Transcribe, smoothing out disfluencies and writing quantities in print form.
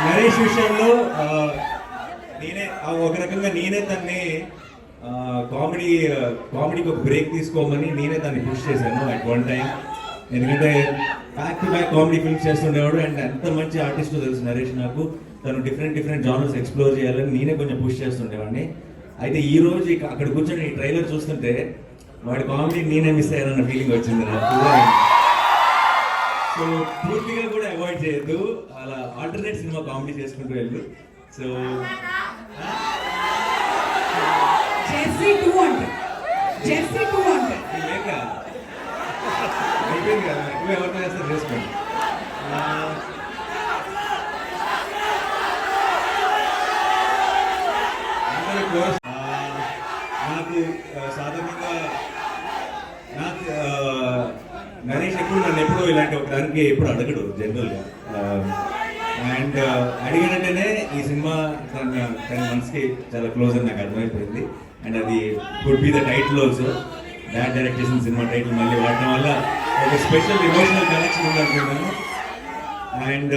నరేష్ విషయంలో నేనే ఒక రకంగా నేనే తన్ని కామెడీకి ఒక బ్రేక్ తీసుకోమని నేనే దాన్ని పుష్ చేశాను అట్ వన్ టైం. ఎందుకంటే back to back comedy films చేస్తుండేవాడు అండ్ ఎంత మంచి ఆర్టిస్ట్ తెలుసు నరేష్ నాకు. తను డిఫరెంట్ జానర్స్ ఎక్స్ప్లోర్ చేయాలని నేనే కొంచెం పుష్ చేస్తుండేవాడిని. అయితే ఈ రోజు అక్కడ కూర్చొని ఈ ట్రైలర్ చూస్తుంటే వాడి కామెడీ నేనే మిస్ అయ్యానన్న ఫీలింగ్ వచ్చింది నాకు. సో పూర్తిగా కూడా అవాయిడ్ చేయొద్దు, అలా ఆల్టర్నేట్ సినిమా కామెడీ చేసుకుంటూ వెళ్ళు. సో లేక అయిపోయింది కదా, ఎక్కువ ఎవరితో చేస్తారు చేసుకోండి. నాకు సాధారణంగా నరేష్ నన్ను ఇలాంటి ఒక దానికి ఎప్పుడు అడగడు జనరల్గా. అండ్ అడిగినట్టేనే ఈ సినిమా తన మనసుకి చాలా క్లోజ్ అని నాకు అర్థమైపోయింది. అండ్ అది could be the title also. Dad direct చేసిన సినిమా టైటిల్ మళ్ళీ వాడటం వల్ల ఒక స్పెషల్ ఎమోషనల్ కనెక్షన్ ఉందనుకుంటున్నాను. అండ్